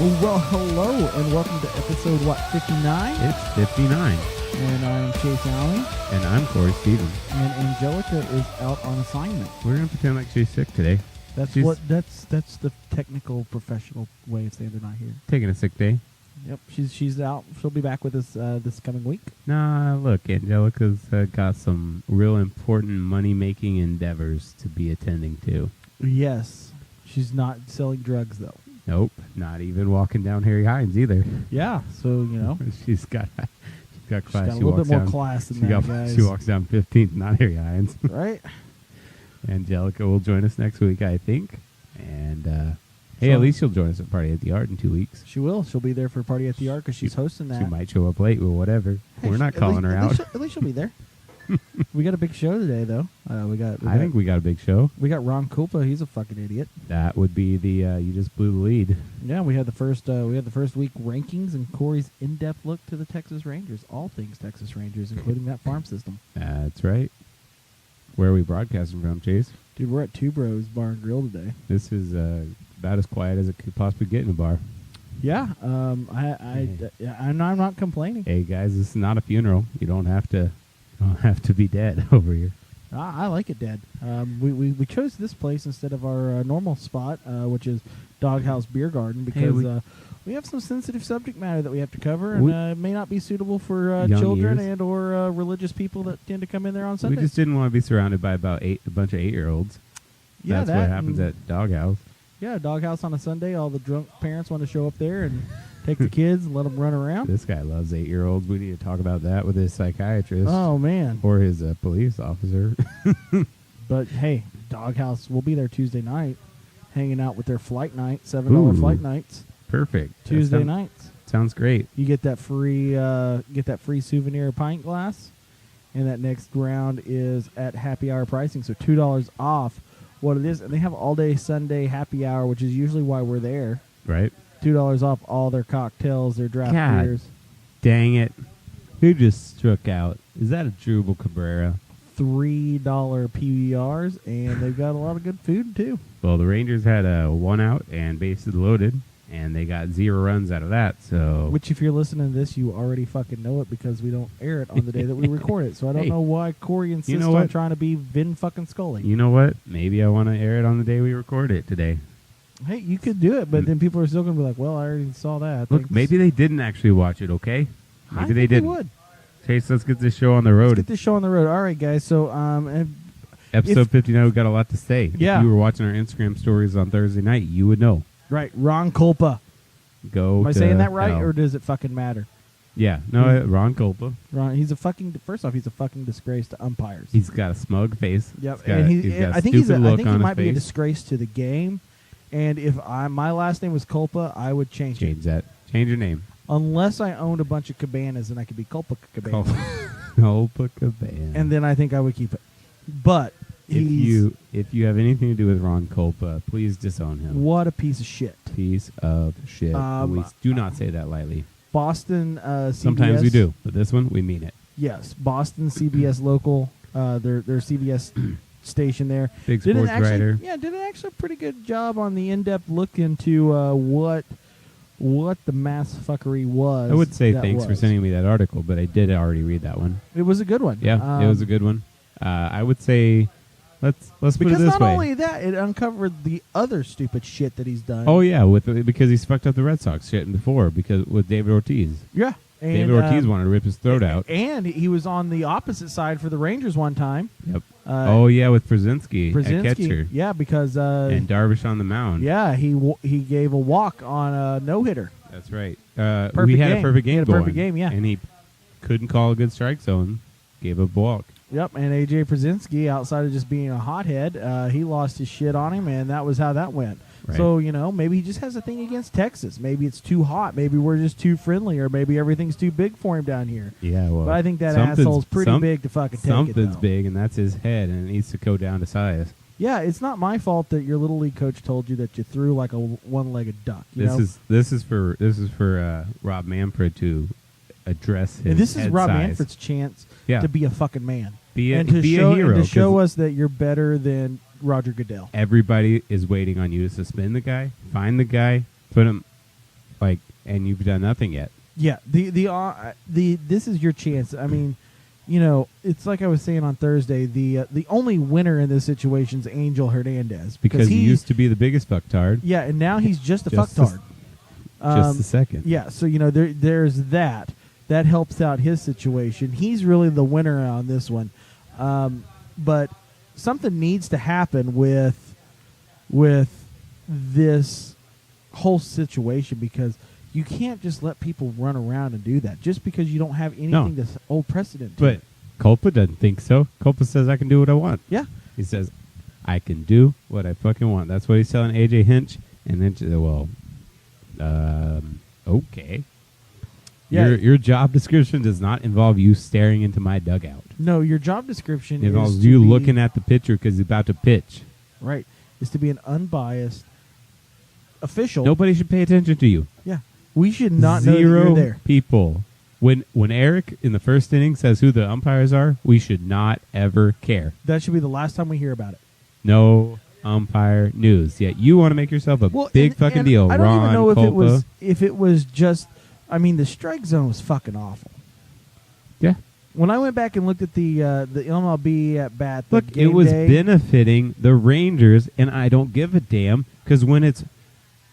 Well, hello, and welcome to episode, 59? It's 59. And I'm Chase Allen. And I'm Corey Stevens. And Angelica is out on assignment. We're going to pretend like she's sick today. That's the technical, professional way of saying they're not here. Taking a sick day. Yep, she's out. She'll be back with us this coming week. Nah, look, Angelica's got some real important money-making endeavors to be attending to. Yes. She's not selling drugs, though. Nope, not even walking down Harry Hines either. Yeah, so, you know. She's got class. She's got a little bit more class than that, guys. She walks down 15th, not Harry Hines. Right. Angelica will join us next week, I think. And, hey, at least she'll join us at Party at the Art in 2 weeks. She will. She'll be there for Party at the Art because she's hosting that. She might show up late or whatever. Hey, we're not calling her out. At least she'll be there. We got a big show today, though. I think we got a big show. We got Ron Kulpa. He's a fucking idiot. That would be the you just blew the lead. Yeah, we had the first week rankings and Corey's in-depth look to the Texas Rangers, all things Texas Rangers, including that farm system. That's right. Where are we broadcasting from, Chase? Dude, we're at Two Bros Bar and Grill today. This is about as quiet as it could possibly get in a bar. Yeah, I'm not complaining. Hey guys, this is not a funeral. You don't have to be dead over here. I like it dead. We chose this place instead of our normal spot, which is Doghouse Beer Garden, because we have some sensitive subject matter that we have to cover, and it may not be suitable for children and or religious people that tend to come in there on Sundays. We just didn't want to be surrounded by a bunch of 8-year-olds. Yeah, that's what happens at Doghouse. Yeah, Doghouse on a Sunday. All the drunk parents want to show up there and take the kids and let them run around. This guy loves 8-year-olds. We need to talk about that with his psychiatrist. Oh, man. Or his police officer. But, hey, Doghouse will be there Tuesday night, hanging out with their flight night, $7 flight nights. Perfect. Tuesday nights. Sounds great. You get that free souvenir pint glass, and that next round is at happy hour pricing, so $2 off what it is. And they have all-day Sunday happy hour, which is usually why we're there. Right. $2 off all their cocktails, their draft beers. Dang it. Who just struck out? Is that a Jubal Cabrera? $3 PBRs, and they've got a lot of good food, too. Well, the Rangers had a 1 out and bases loaded, and they got 0 runs out of that. So, which, if you're listening to this, you already fucking know it because we don't air it on the day that we record it. So I don't know why Corey insists on trying to be Vin fucking Scully. You know what? Maybe I want to air it on the day we record it today. Hey, you could do it, but then people are still going to be like, well, I already saw that. Look, maybe they didn't actually watch it, okay? Maybe they didn't. Would. Chase, let's get this show on the road. Let's get this show on the road. All right, guys. So, episode 59, we've got a lot to say. Yeah. If you were watching our Instagram stories on Thursday night, you would know. Right. Ron Kulpa. Am I saying that right, or does it fucking matter? Yeah. No, Ron Kulpa. Ron, first off, he's a fucking disgrace to umpires. He's got a smug face. Yep. I think he might be a disgrace to the game. And if my last name was Kulpa, I would change it. Change that. Change your name. Unless I owned a bunch of cabanas, and I could be Kulpa Cabana. Kulpa Cabana. And then I think I would keep it. But if you have anything to do with Ron Kulpa, please disown him. What a piece of shit. Piece of shit. We do not say that lightly. Boston CBS. Sometimes we do, but this one, we mean it. Yes. Boston CBS local, their CBS station there. Big sports writer. Yeah, did actually a pretty good job on the in-depth look into what the mass fuckery was. I would say thanks for sending me that article, but I did already read that one. It was a good one. Yeah, it was a good one. I would say let's put it this way. Because not only that, it uncovered the other stupid shit that he's done. Oh yeah, because he's fucked up the Red Sox shit before with David Ortiz. Yeah. And, David Ortiz wanted to rip his throat out. And he was on the opposite side for the Rangers one time. Yep. With Brzezinski at catcher. Yeah, because... and Darvish on the mound. Yeah, he gave a walk on a no-hitter. That's right. A perfect game, yeah. And he couldn't call a good strike zone. Gave a walk. Yep, and A.J. Brzezinski, outside of just being a hothead, he lost his shit on him, and that was how that went. Right. So, maybe he just has a thing against Texas. Maybe it's too hot. Maybe we're just too friendly, or maybe everything's too big for him down here. Yeah, well. But I think that asshole's pretty big to fucking take it, Something's big, and that's his head, and it needs to go down to size. Yeah, it's not my fault that your Little League coach told you that you threw like a one-legged duck. This is for Rob Manfred to address his This is Rob size. Manfred's chance to be a fucking man. Be a And hero. to show us that you're better than Roger Goodell. Everybody is waiting on you to suspend the guy, find the guy, put him like, and you've done nothing yet. Yeah, this is your chance. I mean, you know, it's like I was saying on Thursday. The only winner in this situation is Angel Hernandez because he used to be the biggest fucktard. Yeah, and now he's just a fucktard. Just a second. Yeah, so you know there's that helps out his situation. He's really the winner on this one, but something needs to happen with this whole situation because you can't just let people run around and do that just because you don't have anything to hold precedent to. But Kulpa doesn't think so. Kulpa says, I can do what I want. Yeah. He says, I can do what I fucking want. That's what he's telling AJ Hinch. And Hinch said, well, okay. Yeah. Your job description does not involve you staring into my dugout. No, your job description involves you looking at the pitcher because he's about to pitch. Right. Is to be an unbiased official. Nobody should pay attention to you. Yeah. We should not know that you're there. People. When Eric in the first inning says who the umpires are, we should not ever care. That should be the last time we hear about it. No umpire news. Yet you want to make yourself a big fucking deal. I don't even know Kulpa. if it was just. I mean, the strike zone was fucking awful. Yeah. When I went back and looked at the MLB at bat, look, it was benefiting the Rangers, and I don't give a damn because when it's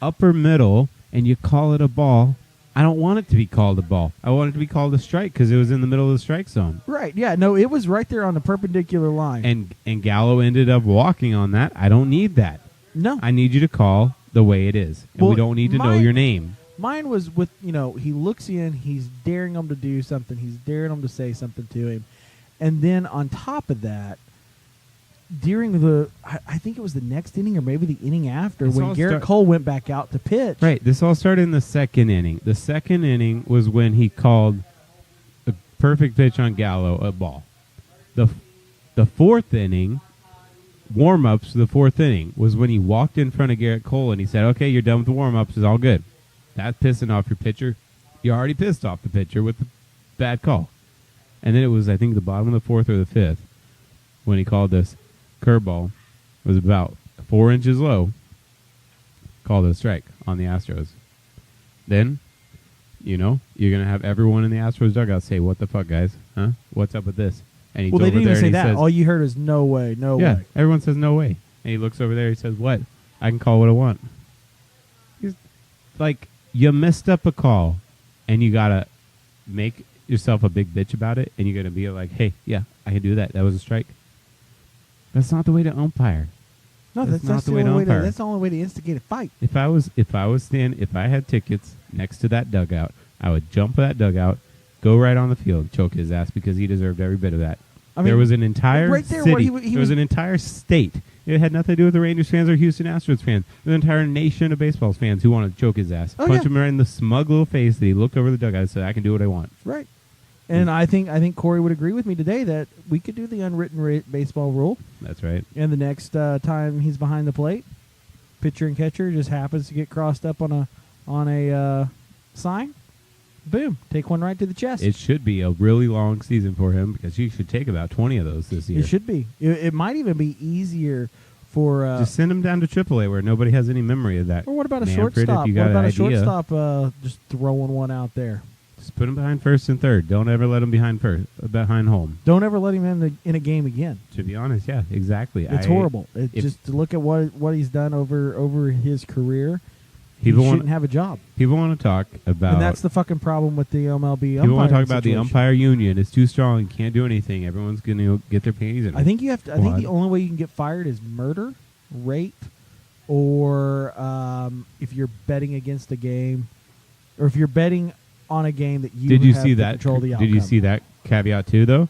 upper middle and you call it a ball, I don't want it to be called a ball. I want it to be called a strike because it was in the middle of the strike zone. Right, yeah. No, it was right there on the perpendicular line. And Gallo ended up walking on that. I don't need that. No. I need you to call the way it is. And we don't need to know your name. Mine was with, he looks in, he's daring him to do something, he's daring him to say something to him. And then on top of that, during I think it was the next inning or maybe the inning after, when Garrett Cole went back out to pitch. Right, this all started in the second inning. The second inning was when he called a perfect pitch on Gallo, a ball. The fourth inning, warm-ups for the fourth inning, was when he walked in front of Garrett Cole and he said, okay, you're done with the warm-ups, it's all good. That's pissing off your pitcher. You already pissed off the pitcher with the bad call. And then it was, I think, the bottom of the fourth or the fifth when he called this curveball. It was about 4 inches low. Called it a strike on the Astros. Then, you're going to have everyone in the Astros dugout say, what the fuck, guys? Huh? What's up with this? And they didn't even say that. Says, all you heard is no way, no way. Yeah, everyone says no way. And he looks over there, he says, what? I can call what I want. He's like, you messed up a call, and you got to make yourself a big bitch about it, and you're going to be like, hey, yeah, I can do that. That was a strike. That's not the way to umpire. No, that's not the way to umpire. That's the only way to instigate a fight. If I had tickets next to that dugout, I would jump that dugout, go right on the field, choke his ass because he deserved every bit of that. There was an entire city. There was an entire state. It had nothing to do with the Rangers fans or Houston Astros fans. There was an entire nation of baseball fans who wanted to choke his ass, punch him right in the smug little face that he looked over the dugout and said, I can do what I want. Right. And I think Corey would agree with me today that we could do the unwritten baseball rule. That's right. And the next time he's behind the plate, pitcher and catcher just happens to get crossed up on a sign. Boom. Take one right to the chest. It should be a really long season for him because he should take about 20 of those this year. It should be. It might even be easier for... just send him down to AAA where nobody has any memory of that. Or what about a shortstop? Just throwing one out there? Just put him behind first and third. Don't ever let him behind home. Don't ever let him in a game again. To be honest, yeah, exactly. It's horrible. Just to look at what he's done over his career... He shouldn't have a job. People want to talk about... And that's the fucking problem with the MLB People want to talk about the umpire union. It's too strong. You can't do anything. Everyone's going to get their panties in. I think I think the only way you can get fired is murder, rape, or if you're betting against a game, or if you're betting on a game that you Did you have see to that? Control the outcome. Did you see that caveat too, though?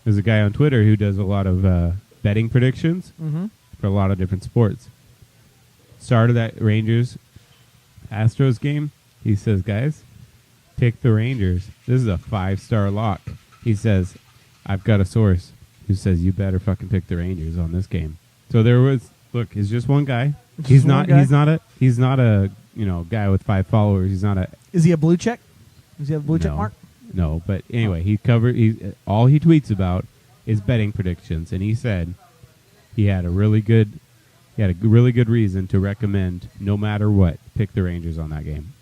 There's a guy on Twitter who does a lot of betting predictions for a lot of different sports. Start of that Rangers Astros game, he says, guys, pick the Rangers. This is a 5-star lock. He says, I've got a source who says you better fucking pick the Rangers on this game. So there was, look, it's just one guy. He's not a guy with 5 followers. He's not a... Is he a blue check? Does he have a blue check mark? No, but anyway, all he tweets about is betting predictions, and he said he had a really good reason to recommend, no matter what, pick the Rangers on that game.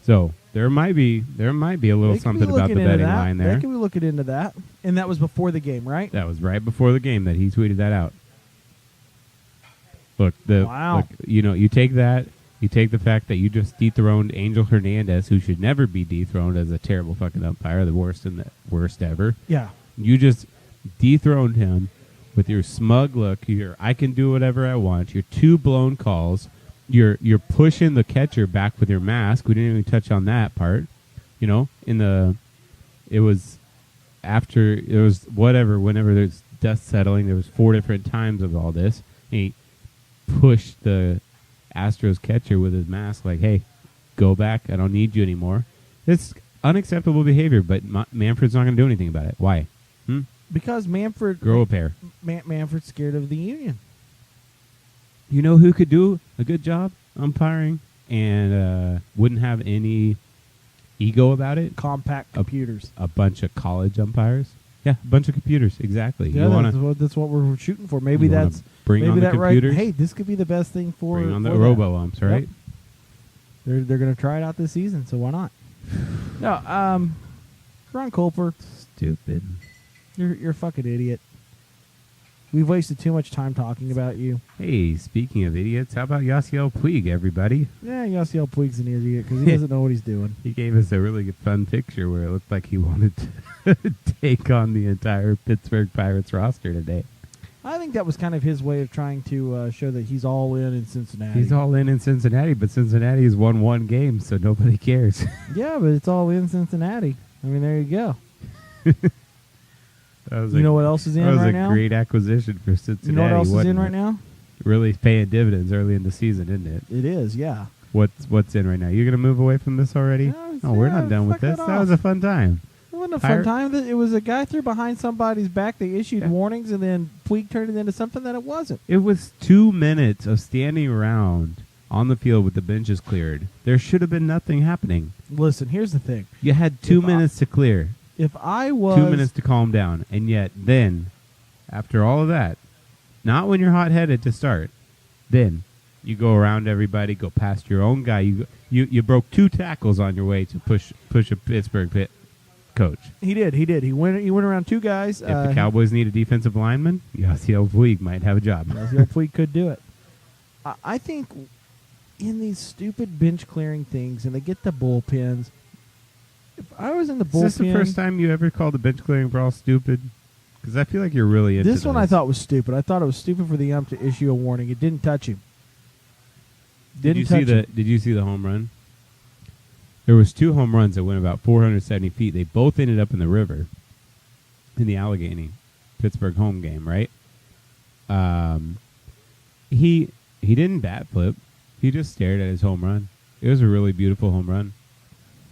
So there might be a little They could be something about the looking into betting that. line They there. could be looking into that. And that was before the game, right? That was right before the game that he tweeted that out. Look, Wow. you take that, you take the fact that you just dethroned Angel Hernandez, who should never be dethroned as a terrible fucking umpire, the worst ever. Yeah. You just dethroned him with your smug look. I can do whatever I want. Your 2 blown calls. You're pushing the catcher back with your mask. We didn't even touch on that part. It was after it was whenever there's dust settling, there was 4 different times of all this. He pushed the Astros catcher with his mask like, hey, go back. I don't need you anymore. It's unacceptable behavior, but Manfred's not going to do anything about it. Why? Because Manfred... Grow a pair. Manfred's scared of the union. You know who could do a good job umpiring and wouldn't have any ego about it? Compact computers. A bunch of college umpires. Yeah, a bunch of computers. Exactly. Yeah, that's what we're shooting for. Maybe that's... Bring on the computers. Right. Hey, this could be the best thing for... Bring on the robo-umps, right? Yep. They're going to try it out this season, so why not? No, Ron Kulpa. Stupid. You're a fucking idiot. We've wasted too much time talking about you. Hey, speaking of idiots, how about Yasiel Puig, everybody? Yeah, Yasiel Puig's an idiot because he doesn't know what he's doing. He gave us a really good, fun picture where it looked like he wanted to take on the entire Pittsburgh Pirates roster today. I think that was kind of his way of trying to show that he's all in Cincinnati. He's all in Cincinnati, but Cincinnati has won 1 game, so nobody cares. Yeah, but it's all in Cincinnati. I mean, there you go. You know what else is in right now? That was a great acquisition for Cincinnati. You know what else is in right now? Really paying dividends early in the season, isn't it? It is, yeah. What's in right now? You're going to move away from this already? No, we're not done with this. That was a fun time. It wasn't a fun time. It was a guy threw behind somebody's back. They issued warnings, and then Puig turned it into something that it wasn't. It was 2 minutes of standing around on the field with the benches cleared. There should have been nothing happening. Listen, here's the thing. You had 2 minutes to clear. If I was... 2 minutes to calm down. And yet then, after all of that, not when you're hot-headed to start, then you go around everybody, go past your own guy. You broke 2 tackles on your way to push a Pittsburgh pit coach. He did. He went around 2 guys. If the Cowboys need a defensive lineman, Yasiel Puig might have a job. Yasiel Puig could do it. I think in these stupid bench clearing things, and they get the bullpens. If I was in the bullpen... Is this the first time you ever called the bench clearing brawl stupid? Because I feel like you're really into this one I thought was stupid. I thought it was stupid for the ump to issue a warning. It didn't touch him. Did you see the home run? There was 2 home runs that went about 470 feet. They both ended up in the river in the Allegheny Pittsburgh home game, right? He didn't bat flip. He just stared at his home run. It was a really beautiful home run.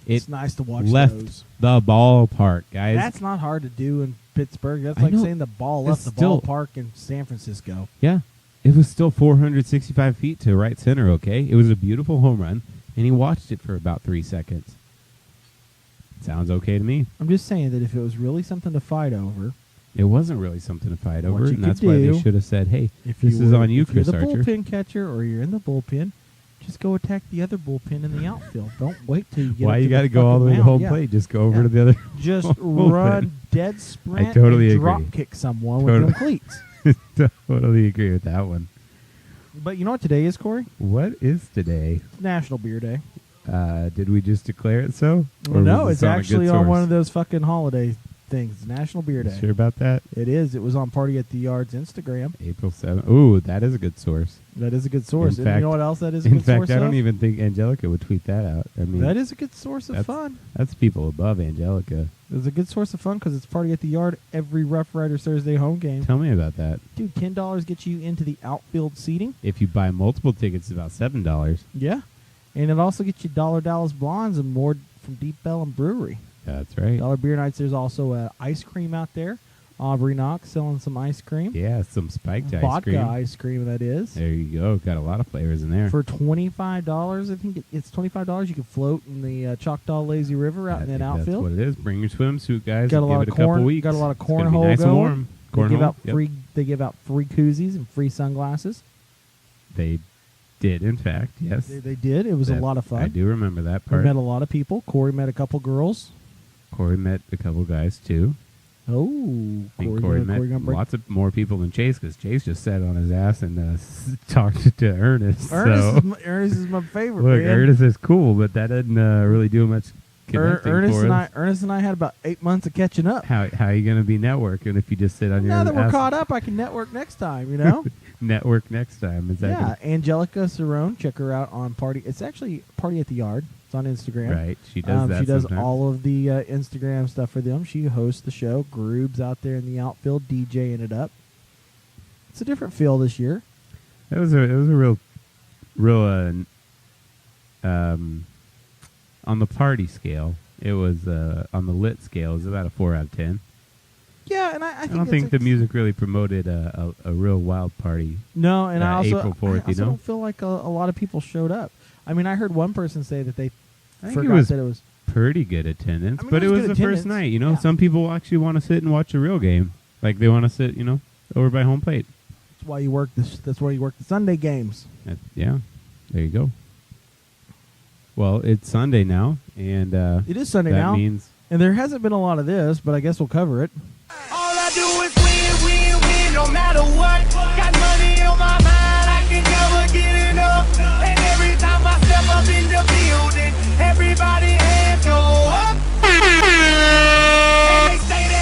It's nice to watch left those. the ballpark, guys. That's not hard to do in Pittsburgh. That's like saying the ball left the ballpark in San Francisco. Yeah. It was still 465 feet to right center, okay? It was a beautiful home run, and he watched it for about 3 seconds. Sounds okay to me. I'm just saying that if it was really something to fight over... It wasn't really something to fight over, and that's why they should have said, hey, this is on you, Chris Archer. If you're the bullpen catcher or you're in the bullpen, just go attack the other bullpen in the outfield. Don't wait till you get Why up you got to go all the way to home plate? Just go over to the other Just run dead sprint I totally and agree. drop kick someone with them cleats. Totally agree with that one. But you know what today is, Corey? What is today? National Beer Day. Did we just declare it so? Well, no, it's actually on one of those fucking holiday things. National Beer Day. Sure about that? It is. It was on Party at the Yard's Instagram. April 7th. Ooh, that is a good source. That is a good source. In fact, you know what else that is a good source of? In fact, I don't even think Angelica would tweet that out. I mean, that is a good source of fun. That's people above Angelica. It's a good source of fun because it's Party at the Yard every Rough Riders Thursday home game. Tell me about that. Dude, $10 gets you into the outfield seating. If you buy multiple tickets, it's about $7. Yeah. And it also gets you $1 Dallas Blondes and more from Deep Ellum Brewery. That's right. Dollar Beer Nights. There's also ice cream out there. Aubrey Knox selling some ice cream. Yeah, some spiked ice Vodka cream. ice cream, that is. There you go. Got a lot of flavors in there. For $25, I think it's $25. You can float in the Choctaw Lazy River out in that outfield. That's what it is. Bring your swimsuit, guys. Got a lot of corn. Got a lot of cornhole nice going. And warm. They give out free. They give out free koozies and free sunglasses. They did, in fact, yes. They did. It was a lot of fun. I do remember that We part. met a lot of people. Corey met a couple girls. Corey met a couple guys, too. Oh, I think Corey met lots of more people than Chase, because Chase just sat on his ass and talked to Ernest. Ernest is my favorite. Look, man. Ernest is cool, but that doesn't really do much connecting for us. Ernest and I had about 8 months of catching up. How are you going to be networking if you just sit on your Now ass? that we're caught up, I can network next time, you know? Network next time. Is that yeah, Angelica Cerrone. Check her out on Party. It's actually Party at the Yard. It's on Instagram. Right. She does that. She does sometimes. all of the Instagram stuff for them. She hosts the show. Groob's out there in the outfield DJing it up. It's a different feel this year. It was a real on the party scale. It was on the lit scale. It was about a 4 out of 10. Yeah, and I don't think the music really promoted a real wild party. No, and I also April 4th, I also don't feel like a lot of people showed up. I mean, I heard one person say that they forgot that it was pretty good attendance, I mean, but it was the attendance. first night. You know, Yeah. some people actually want to sit and watch a real game. Like they want to sit, over by home plate. That's why you work That's why you work the Sunday games. Yeah, there you go. Well, it's Sunday now, and It is Sunday that now, means and there hasn't been a lot of this, but I guess we'll cover it. All I do is win, no matter what. Got money on my mind, I can never get enough. And every time I step up in the building, everybody hands go up. And they stay there.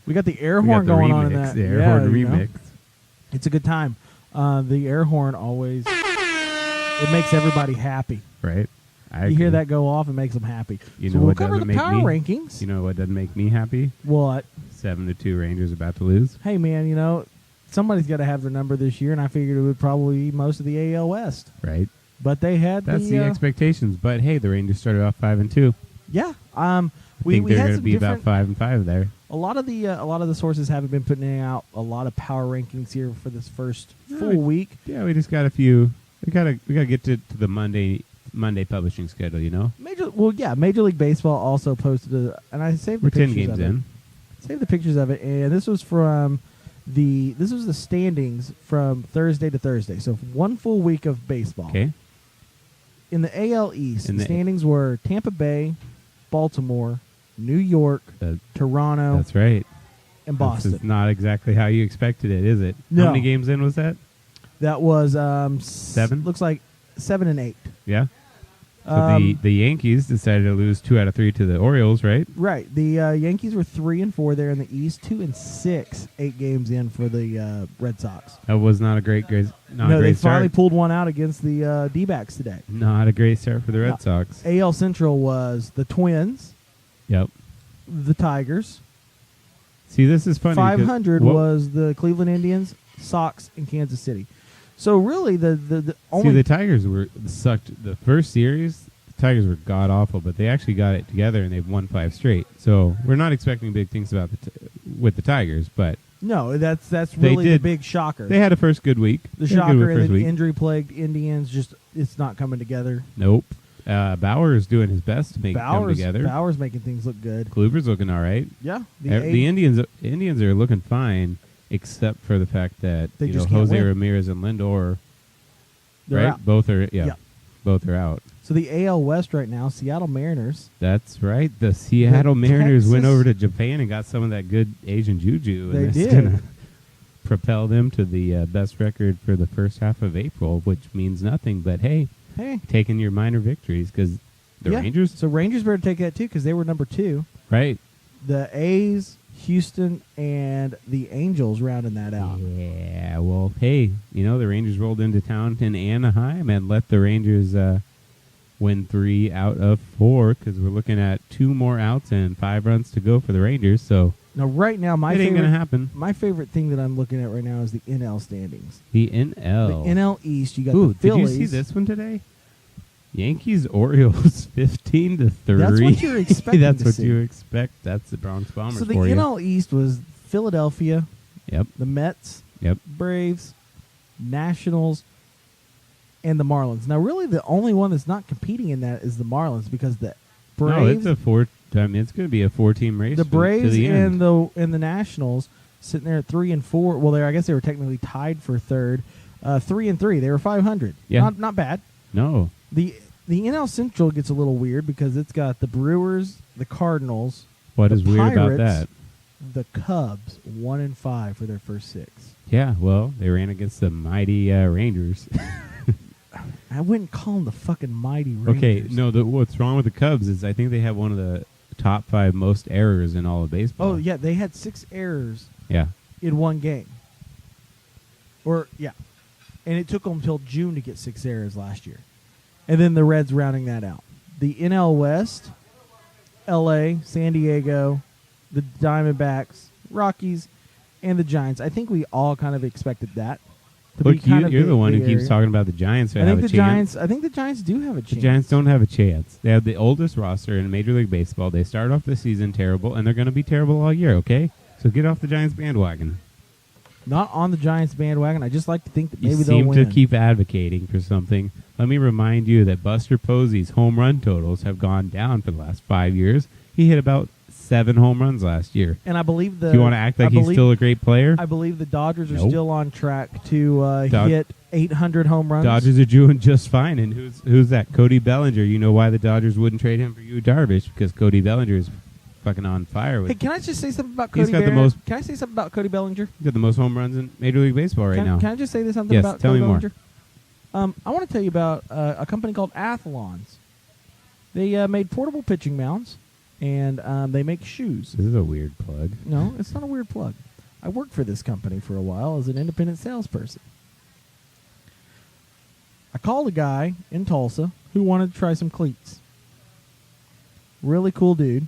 We got the air we got horn the going remix, on in that. the air horn you know. remix. It's a good time. The air horn always it makes everybody happy. Right. You hear that go off, it makes them happy. You so know we'll what cover doesn't the make power me rankings. You know what doesn't make me happy? What? 7-2 Rangers about to lose. Hey man, somebody's got to have their number this year, and I figured it would probably be most of the AL West. Right. But they had That's the expectations. But hey, the Rangers started off 5-2. Yeah. I think we they're had going to some be about different. 5-5 there. A lot of the sources haven't been putting out a lot of power rankings here for this first full week. Yeah, we just got a few. We gotta get to the Monday publishing schedule. Major League Baseball also posted and I saved the We're pictures 10 games of it. in. Saved the pictures of it, and this was the standings from Thursday to Thursday. So one full week of baseball. Okay. In the AL East, In the the- standings were Tampa Bay, Baltimore, New York, Toronto, That's right. and Boston. This is not exactly how you expected it, is it? No. How many games in was that? That was 7? Looks like 7 and 8. Yeah. So the Yankees decided to lose 2 out of 3 to the Orioles, right? Right. The Yankees were 3-4 there in the East, 2-6, 8 games in for the Red Sox. That was not a great They start. finally pulled one out against the D-backs today. Not a great start for the Red No. Sox. AL Central was the Twins, Yep. the Tigers. See, this is funny. 500 was the Cleveland Indians, Sox, and Kansas City. So really, the only the Tigers were sucked. The first series, the Tigers were god awful, but they actually got it together and they've won 5 straight. So we're not expecting big things about with the Tigers, but no, that's really the big shocker. They had a first good week. The They had a shocker good and first the week. injury-plagued Indians it's not coming together. Nope. Bauer is doing his best to make it come together. Bauer's making things look good. Kluber's looking all right. Yeah, The Indians are looking fine, except for the fact that They just can't Jose win. Ramirez and Lindor, They're right? out. Both are Yeah. both are out. So the AL West right now, Seattle Mariners. That's right. The Seattle Mariners went Texas- over to Japan and got some of that good Asian juju. They and did. That's gonna propel them to the best record for the first half of April, which means nothing. But hey, taking your minor victories because the Rangers, So Rangers better take that too because they were number 2. right? The A's, Houston, and the Angels rounding that out. Yeah. Well, hey, the Rangers rolled into town in Anaheim and let the Rangers win 3 out of 4 because we're looking at 2 more outs and 5 runs to go for the Rangers. So Now, right now, it ain't gonna happen. My favorite thing that I'm looking at right now is the NL standings. The NL. The NL East, you got Ooh, the Phillies. did you see this one today? Yankees Orioles 15-3. That's what you're expecting That's to what see. you expect. That's the Bronx Bombers So the for you. NL East was Philadelphia, Yep. the Mets, Yep. Braves, Nationals, and the Marlins. Now, really, the only one that's not competing in that is the Marlins because the Braves, No, it's a 4. I mean, it's going to be a 4-team race. the to Braves the end. and the Nationals sitting there at 3-4. Well, I guess they were technically tied for third. 3-3. They were 500. Yeah. Not bad. No. The NL Central gets a little weird because it's got the Brewers, the Cardinals. What the is weird about Pirates, that? The Cubs, 1-5 for their first 6. Yeah, well, they ran against the mighty Rangers. I wouldn't call them the fucking mighty Rangers. Okay, no, what's wrong with the Cubs is I think they have one of the top 5 most errors in all of baseball. Oh, yeah, they had 6 errors Yeah. in one game. And it took them until June to get 6 errors last year. And then the Reds rounding that out. The NL West, L.A., San Diego, the Diamondbacks, Rockies, and the Giants. I think we all kind of expected that. Look, you're the one who keeps talking about the Giants. I think the Giants do have a chance. The Giants don't have a chance. They have the oldest roster in Major League Baseball. They started off the season terrible, and they're going to be terrible all year, okay? So get off the Giants bandwagon. Not on the Giants bandwagon. I just like to think that maybe you they'll win. seem to keep advocating for something. Let me remind you that Buster Posey's home run totals have gone down for the last 5 years. He hit about 7 home runs last year. And I believe Do you want to act like he's still a great player? I believe the Dodgers are Nope. still on track to hit 800 home runs. Dodgers are doing just fine. And who's that? Cody Bellinger. You know why the Dodgers wouldn't trade him for Yu Darvish? Because Cody Bellinger is fucking on fire. Hey, can I just say something about He's Cody got the Bellinger? most- Can I say something about Cody Bellinger? He's got the most home runs in Major League Baseball right now. Can I just say this something Yes, about tell Cody me more. Bellinger? I want to tell you about a company called Athlons. They made portable pitching mounds, and they make shoes. This is a weird plug. No, it's not a weird plug. I worked for this company for a while as an independent salesperson. I called a guy in Tulsa who wanted to try some cleats. Really cool dude.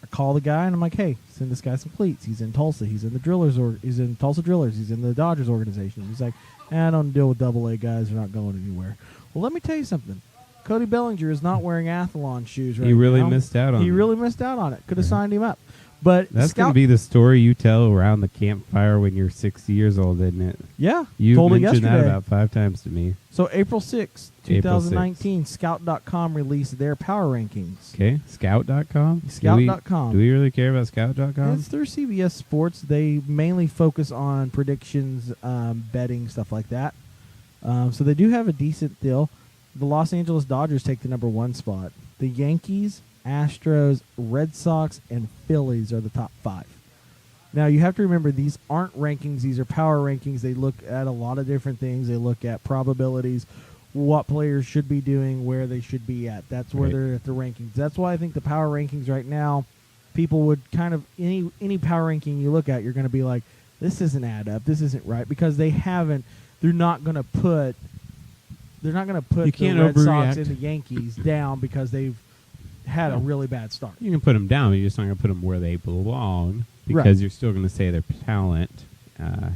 I call the guy and I'm like, hey, send this guy some cleats. He's in Tulsa. He's in the Drillers, or he's in Tulsa Drillers. He's in the Dodgers organization. He's like, I don't deal with AA guys. They're not going anywhere. Well, let me tell you something. Cody Bellinger is not wearing Athlon shoes right now. He really missed out on He it. really missed out on it. Could have signed him up. But That's going Scout, to be the story you tell around the campfire when you're 60 years old, isn't it? yeah, You told it mentioned yesterday. that about 5 times to me. So April 6, April 2019, Scout.com released their power rankings. Okay, Scout.com? Scout.com. Do we really care about Scout.com? It's through CBS Sports. They mainly focus on predictions, betting, stuff like that. So they do have a decent deal. The Los Angeles Dodgers take the number 1 spot. The Yankees, Astros, Red Sox, and Phillies are the top 5. Now, you have to remember, these aren't rankings. These are power rankings. They look at a lot of different things. They look at probabilities, what players should be doing, where they should be at. That's where they're at the rankings. That's why I think the power rankings right now, people would kind of, any power ranking you look at, you're going to be like, this doesn't add up. This isn't right. Because they're not going to put the Red Sox and the Yankees down because they've had a really bad start. You can put them down, but you're just not going to put them where they belong because Right. you're still going to say their talent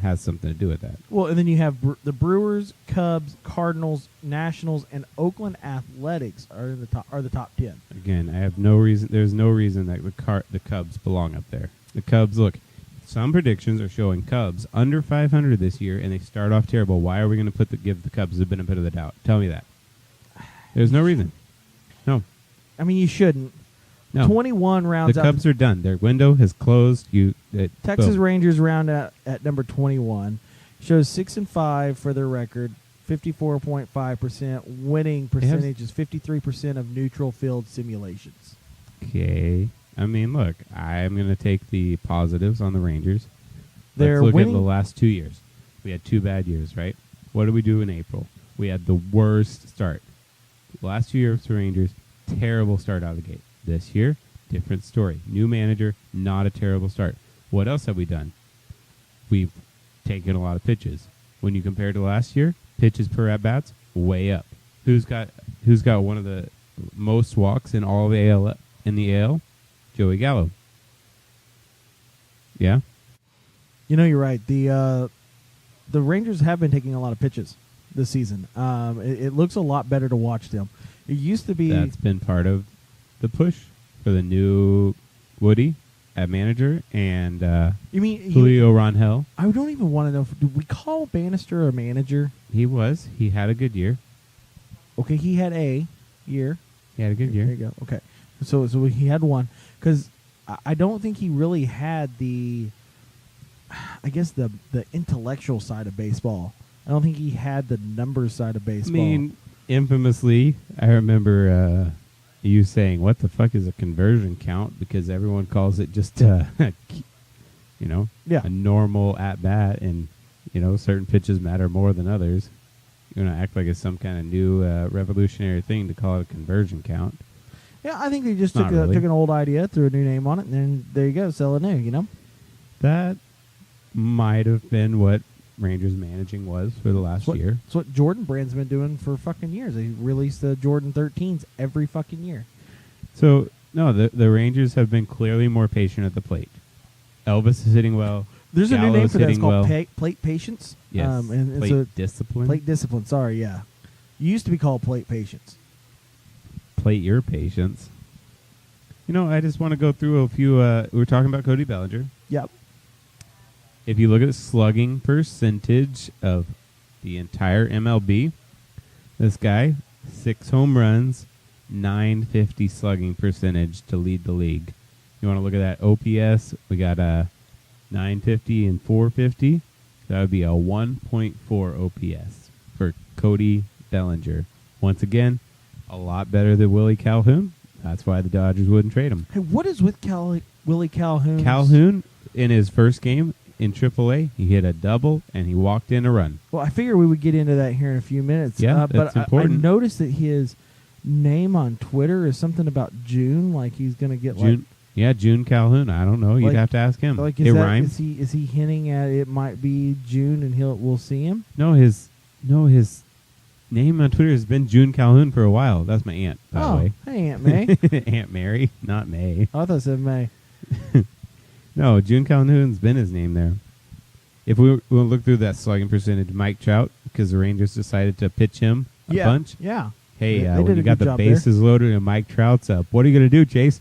has something to do with that. Well, and then you have the Brewers, Cubs, Cardinals, Nationals, and Oakland Athletics are the top 10. Again, I have no reason. There's no reason that the Cubs belong up there. The Cubs, look, some predictions are showing Cubs under 500 this year, and they start off terrible. Why are we going to give the Cubs the benefit of the doubt? Tell me that. There's no reason. No. I mean, you shouldn't. No. 21 rounds The out. Cubs are done. Their window has closed. Texas boom. Rangers round out at number 21. Shows 6-5 for their record. 54.5% winning percentage is 53% of neutral field simulations. Okay. I mean, look, I'm going to take the positives on the Rangers. They're Let's look winning. at the last 2 years. We had 2 bad years, right? What did we do in April? We had the worst start. The last 2 years for Rangers, terrible start out of the gate. This year, different story. New manager, not a terrible start. What else have we done? We've taken a lot of pitches. When you compare to last year, pitches per at-bats, way up. Who's got one of the most walks in all of the AL? In the AL? Joey Gallo. Yeah? You know, you're right. The Rangers have been taking a lot of pitches this season. It looks a lot better to watch them. It used to be... That's been part of the push for the new Woody at manager and You mean Julio Rangel. I don't even want to know. Do we call Bannister a manager? He had a good year. Okay, he had a year. He had a good There year. you go. Okay, so he had one because I don't think he really had the intellectual side of baseball. I don't think he had the numbers side of baseball. I mean, infamously, I remember you saying, "What the fuck is a conversion count?" Because everyone calls it just a normal at bat, and certain pitches matter more than others. You want to act like it's some kind of new revolutionary thing to call it a conversion count. Yeah, I think they just took Not really. an old idea, threw a new name on it, and then there you go, sell it new. That might have been what Rangers managing was for the last year. That's what Jordan Brand's been doing for fucking years. They release the Jordan 13s every fucking year. So, no, the Rangers have been clearly more patient at the plate. Elvis is hitting well. There's a new name for that. It's called well. plate patience. Yes, and plate it's discipline. Plate discipline, sorry, yeah. It used to be called plate patience. Plate your patience. I just want to go through a few. We were talking about Cody Bellinger. Yep. If you look at the slugging percentage of the entire MLB, this guy, 6 home runs, 950 slugging percentage to lead the league. You want to look at that OPS? We got a 950 and 450. That would be a 1.4 OPS for Cody Bellinger. Once again, a lot better than Willie Calhoun. That's why the Dodgers wouldn't trade him. Hey, what is with Willie Calhoun? Calhoun, in his first game in AAA, he hit a double, and he walked in a run. Well, I figure we would get into that here in a few minutes. Yeah, but that's important. I noticed that his name on Twitter is something about June, like he's going to get June, June Calhoun. I don't know. You'd have to ask him. Like, It rhymes. Is he hinting at it might be June and we'll see him? No, his name on Twitter has been June Calhoun for a while. That's my aunt, by the way. Hey, Aunt May. Aunt Mary, not May. I thought it said May. No, June Calhoun's been his name there. If we'll look through that slugging percentage, Mike Trout, because the Rangers decided to pitch him a bunch. Yeah. Hey, They when did you a got good the job bases loaded and Mike Trout's up, what are you going to do, Chase?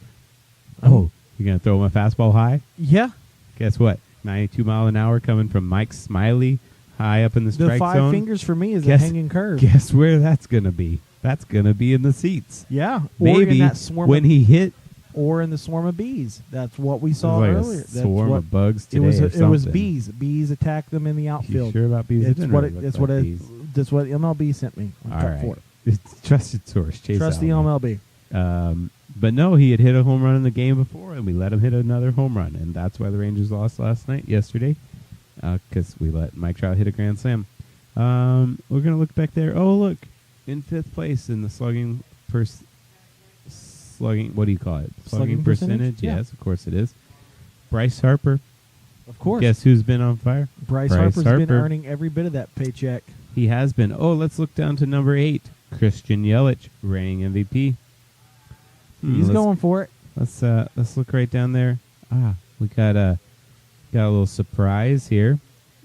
Oh, you're going to throw him a fastball high? Yeah. Guess what? 92 mile an hour coming from Mike Smiley high up in the strike The five zone. fingers for me is a hanging curve. Guess where that's going to be? That's going to be in the seats. Yeah. Maybe or in that swarm when he hit. Or in the swarm of bees. That's what we It saw was like earlier. a swarm of bugs today. It was bees. Bees attacked them in the outfield. You sure about bees? That's what MLB sent me. All right. It's trusted source. Chase Trust the Allen. MLB. But no, he had hit a home run in the game before, and we let him hit another home run, and that's why the Rangers lost yesterday, because we let Mike Trout hit a grand slam. We're gonna look back there. Oh, look, in 5th place in the slugging. What do you call it? Slugging percentage? Yeah. Yes, of course it is. Bryce Harper. Of course. Guess who's been on fire? Bryce Harper's been earning every bit of that paycheck. He has been. Oh, let's look down to number 8. Christian Yelich, reigning MVP. He's going for it. Let's look right down there. We got a little surprise here.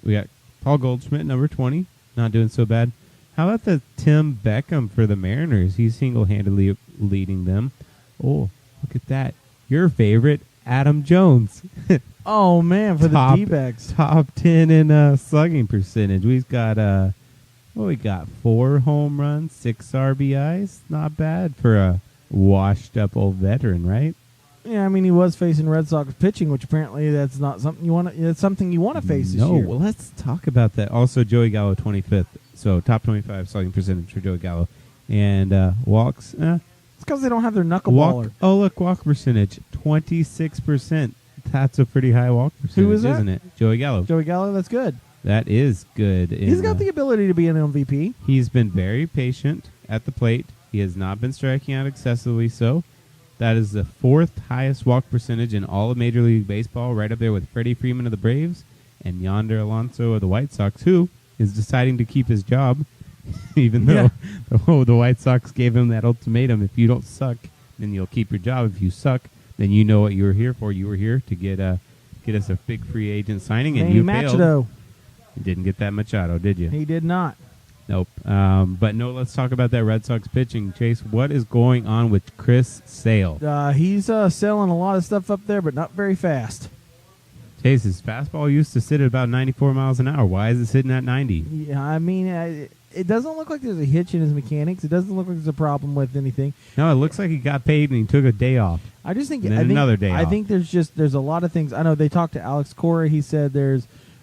We got Paul Goldschmidt, number 20, not doing so bad. How about the Tim Beckham for the Mariners? He's single-handedly leading them. Oh, look at that. Your favorite, Adam Jones. Oh, man, for the D-backs. Top 10 in slugging percentage. We've got, we got 4 home runs, 6 RBIs. Not bad for a washed-up old veteran, right? Yeah, I mean, he was facing Red Sox pitching, which apparently that's not something you want to. It's something you want to face this year. No, well, let's talk about that. Also, Joey Gallo, 25th. So, top 25 slugging percentage for Joey Gallo. And walks, it's because they don't have their knuckleballer. Oh, look, walk percentage, 26%. That's a pretty high walk percentage, Who is that? Isn't it? Joey Gallo. Joey Gallo, that's good. That is good. He's got the ability to be an MVP. He's been very patient at the plate. He has not been striking out excessively so. That is the 4th highest walk percentage in all of Major League Baseball, right up there with Freddie Freeman of the Braves and Yonder Alonso of the White Sox, who is deciding to keep his job, even though the White Sox gave him that ultimatum. If you don't suck, then you'll keep your job. If you suck, then you know what you were here for. You were here to get us a big free agent signing, and you failed. You didn't get that Machado, did you? He did not. Nope. But no, let's talk about that Red Sox pitching. Chase, what is going on with Chris Sale? He's selling a lot of stuff up there, but not very fast. Chase, his fastball used to sit at about 94 miles an hour. Why is it sitting at 90? Yeah, I mean, it doesn't look like there's a hitch in his mechanics. It doesn't look like there's a problem with anything. No, it looks like he got paid and he took a day off. I just think And then another day I off. think there's a lot of things. I know they talked to Alex Cora. He said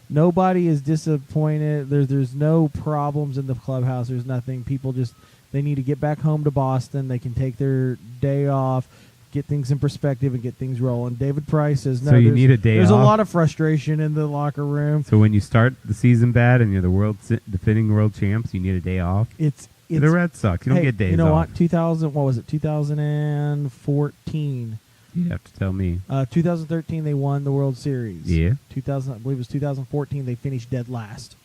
nobody is disappointed. There's no problems in the clubhouse. There's nothing. People just they need to get back home to Boston. They can take their day off, get things in perspective, and get things rolling. David Price says no. So you need a day There's off? a lot of frustration in the locker room. So when you start the season bad and you're the defending world champs, you need a day off. It's the Red Sox. You don't get days off. You know what? 2014. You'd have to tell me. 2013 they won the World Series. Yeah. 2000, I believe it was 2014 they finished dead last.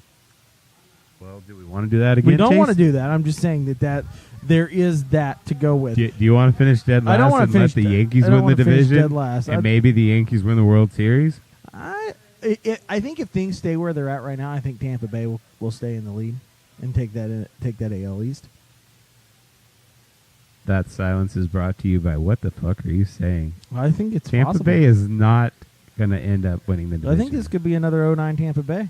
Well, do we want to do that again? We don't Chase? want to do that. I'm just saying that there is that to go with. Do you want to finish dead last I don't want and to finish let the Yankees I don't win the wanna finish division? Dead last. And maybe the Yankees win the World Series? I think if things stay where they're at right now, I think Tampa Bay will stay in the lead and take that AL East. That silence is brought to you by what the fuck are you saying? I think it's Tampa possible. Bay is not going to end up winning the division. I think this could be another 09 Tampa Bay.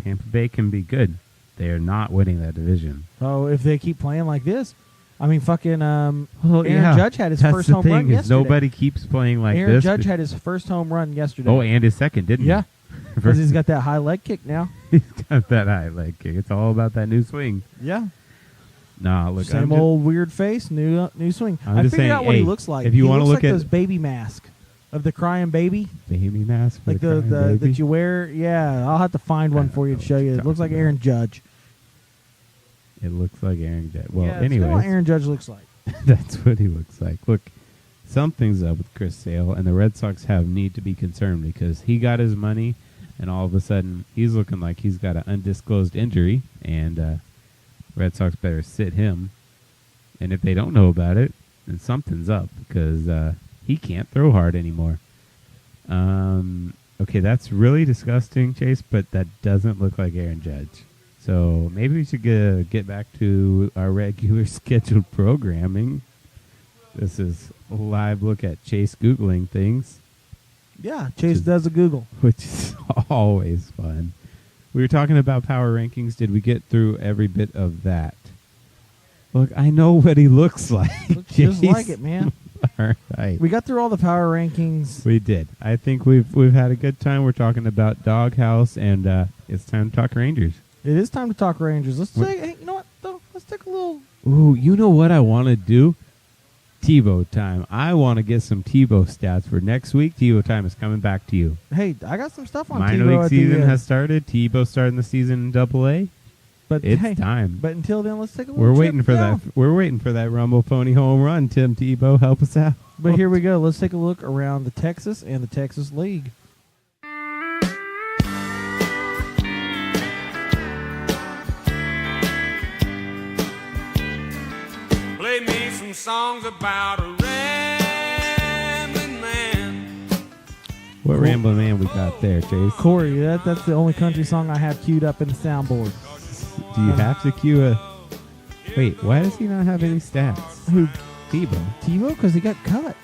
Tampa Bay can be good. They are not winning that division. Oh, if they keep playing like this, I mean, fucking Aaron Judge had his That's first the home thing run is yesterday. Nobody keeps playing like Aaron this. Judge had his first home run yesterday. Oh, and his second, didn't yeah, he? because he's got that high leg kick now. He's got that high leg kick. It's all about that new swing. Yeah. Nah, look, Same old weird face, new swing. I'm I just figured saying, out what he hey, looks like. if you he wanna looks look like at- those baby mask of the crying baby, baby mask, for like the crying baby. that you wear. Yeah, I'll have to find one for you to show you. It looks like Aaron Judge. It looks like Aaron Judge. Well, yeah, it's kinda what anyways, Aaron Judge looks like. that's what he looks like. Look, something's up with Chris Sale, and the Red Sox need to be concerned because he got his money, and all of a sudden he's looking like he's got an undisclosed injury, and Red Sox better sit him. And if they don't know about it, then something's up because he can't throw hard anymore. Okay, that's really disgusting, Chase, but that doesn't look like Aaron Judge. So maybe we should get back to our regular scheduled programming. This is a live look at Chase Googling things. Yeah, Chase does a Google. Which is always fun. We were talking about power rankings. Did we get through every bit of that? Look, I know what he looks like. Looks just like it, man. All right. We got through all the power rankings. We did. I think we've had a good time. We're talking about Doghouse, and it's time to talk Rangers. It is time to talk Rangers. Hey, you know what, though? Let's take a little... Ooh, you know what I want to do? TiVo time. I want to get some TiVo stats for next week. TiVo time is coming back to you. Hey, I got some stuff on Minor TiVo league season has started. TiVo starting the season in Double-A. But It's time. But until then, let's take a little We're trip waiting for down. that. We're waiting for that Rumble Pony home run. Tim Tebow, help us out. But here we go. Let's take a look around the Texas and the Texas League. Play me some songs about a rambling man. What rambling man we got there, Chase? Corey, that's the only country song I have queued up in the soundboard. Do you have to cue a... Wait, why does he not have any stats? Who? Tebow. TiVo? Because he got cut.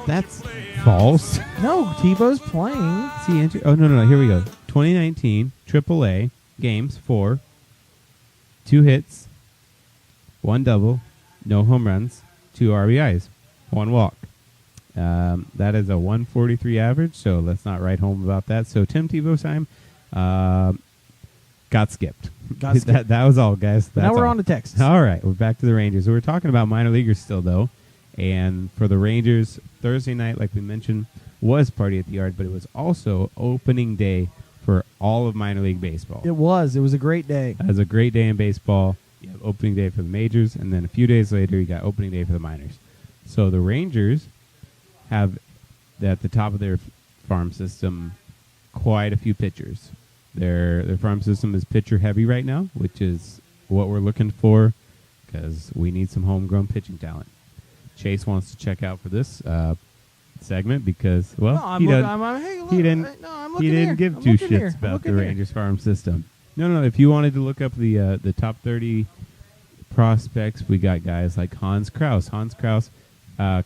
That's false. No, TiVo's playing. Oh, no. Here we go. 2019, AAA, games, 4. 2 hits, 1 double, no home runs, 2 RBIs, 1 walk. That is a 143 average, so let's not write home about that. So Tim Tebow's time got skipped. That was all, guys. That's now we're all. on to Texas. All right, we're back to the Rangers. We're talking about minor leaguers still, though. And for the Rangers, Thursday night, like we mentioned, was Party at the Yard, but it was also opening day for all of minor league baseball. It was. It was a great day. It was a great day in baseball. You have opening day for the majors, and then a few days later, you got opening day for the minors. So the Rangers have, at the top of their farm system, quite a few pitchers. Their farm system is pitcher heavy right now, which is what we're looking for because we need some homegrown pitching talent. Chase wants to check out for this segment because, well, he didn't give two shits about the Rangers farm system. No. If you wanted to look up the top 30 prospects, we got guys like Hans Kraus. Hans Kraus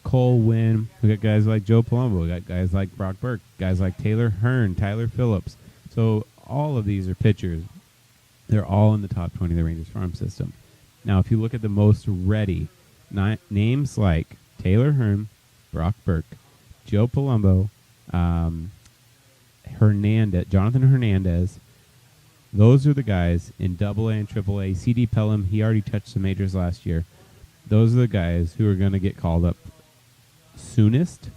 Cole Wynn. We got guys like Joe Palumbo. We got guys like Brock Burke. Guys like Taylor Hearn, Tyler Phillips. So all of these are pitchers. They're all in the top 20 of the Rangers farm system. Now, if you look at the most ready, names like Taylor Hearn, Brock Burke, Joe Palumbo, Jonathan Hernandez, those are the guys in AA and AAA. CD Pelham, he already touched the majors last year. Those are the guys who are going to get called up soonest.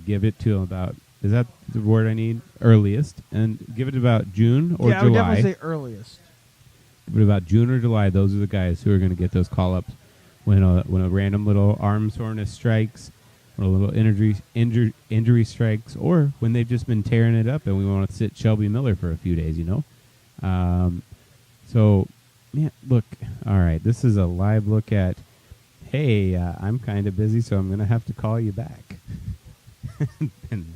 Give it to about, is that the word I need? Earliest. And give it about June or July. I would definitely say earliest. Give it about June or July. Those are the guys who are going to get those call-ups when a random little arm soreness strikes, or a little injury strikes, or when they've just been tearing it up and we want to sit Shelby Miller for a few days, So, yeah, look, all right, this is a live look at, hey, I'm kind of busy, so I'm going to have to call you back. And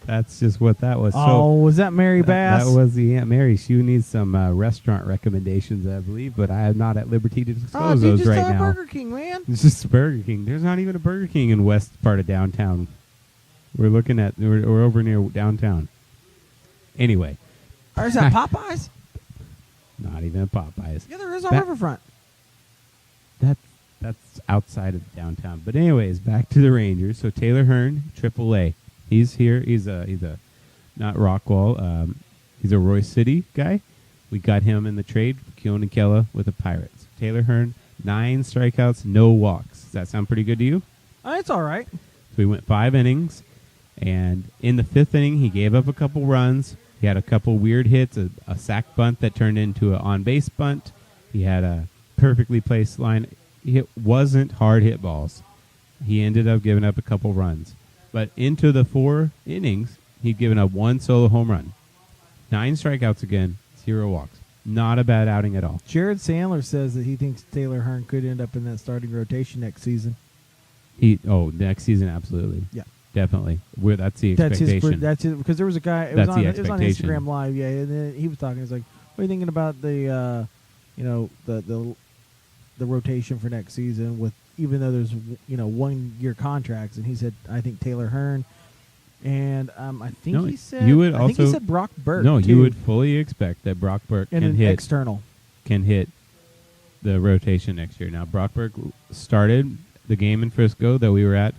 that's just what that was. Oh, was that Mary Bass? That was the Aunt Mary. She needs some restaurant recommendations, I believe, but I am not at liberty to disclose those just right now. Burger King, man. It's just Burger King. There's not even a Burger King in west part of downtown. We're over near downtown. Anyway. Or is that Popeyes? Not even a Popeyes. Yeah, there is on Riverfront. That's outside of downtown. But anyways, back to the Rangers. So Taylor Hearn, AAA. He's here. He's a not Rockwall. He's a Roy City guy. We got him in the trade for Keone Kela with the Pirates. Taylor Hearn, 9 strikeouts, no walks. Does that sound pretty good to you? It's all right. So we went 5 innings, and in the 5th inning, he gave up a couple runs. He had a couple weird hits, a sac bunt that turned into an on-base bunt. He had a perfectly placed line. It wasn't hard hit balls. He ended up giving up a couple runs. But into the 4 innings, he'd given up 1 solo home run. 9 strikeouts again, 0 walks. Not a bad outing at all. Jared Sandler says that he thinks Taylor Hearn could end up in that starting rotation next season. Next season, absolutely. Yeah. Definitely. That's the expectation. That's his, because there was a guy, it was on Instagram Live, yeah, and then he was talking, he's like, what are you thinking about the rotation for next season with, even though there's 1-year contracts, and he said, I think Taylor Hearn, and I think he said Brock Burke. No, too. you would fully expect that Brock Burke can hit the rotation next year. Now, Brock Burke started the game in Frisco that we were at,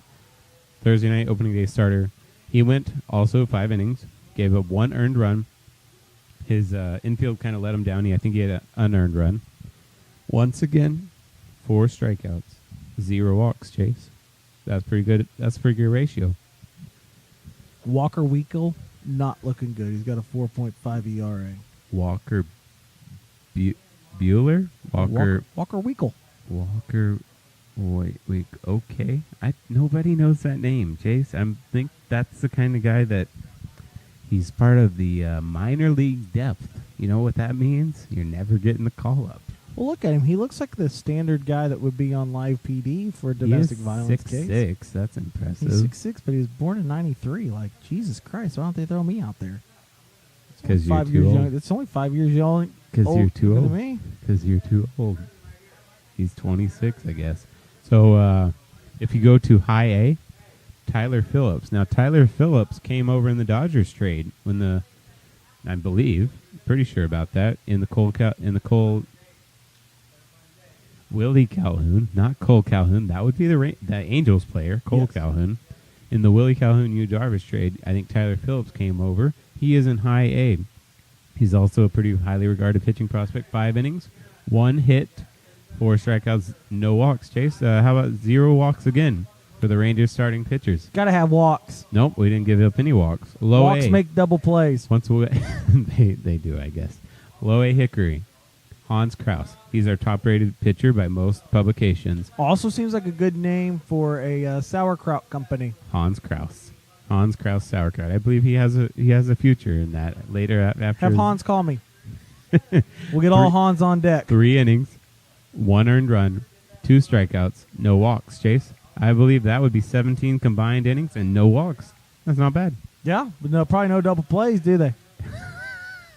Thursday night opening day starter. He went also 5 innings, gave up 1 earned run. His infield kind of let him down. I think he had an unearned run. Once again, 4 strikeouts, 0 walks, Chase. That's pretty good. That's a pretty good ratio. Walker Weekle, not looking good. He's got a 4.5 ERA. Walker Bueller? Walker Weekle. Walker Wait, okay. Nobody knows that name, Chase. I think that's the kind of guy that he's part of the minor league depth. You know what that means? You're never getting the call up. Well, look at him. He looks like the standard guy that would be on live PD for a domestic violence case. 6'6". That's impressive. He's 6'6", but he was born in '93. Like, Jesus Christ, why don't they throw me out there? Because you're too old. It's only 5 years young. Because you're too old. Because you're too old. He's 26, I guess. So if you go to high A, Tyler Phillips. Now, Tyler Phillips came over in the Dodgers trade when I believe, pretty sure about that, in the Cole Willie Calhoun, not Cole Calhoun. That would be the Angels player, Cole Calhoun. In the Willie Calhoun Yu Darvish trade, I think Tyler Phillips came over. He is in high A. He's also a pretty highly regarded pitching prospect. 5 innings, 1 hit, 4 strikeouts, no walks. Chase, how about 0 walks again for the Rangers starting pitchers? Got to have walks. Nope, we didn't give up any walks. Low walks A. make double plays. They do, I guess. Low A Hickory. Hans Kraus. He's our top-rated pitcher by most publications. Also seems like a good name for a sauerkraut company. Hans Kraus. Hans Kraus Sauerkraut. I believe he has a future in that. Later after. Have Hans call me. We'll get all Hans on deck. 3 innings, 1 earned run, 2 strikeouts, no walks. Chase, I believe that would be 17 combined innings and no walks. That's not bad. Yeah, but probably no double plays, do they?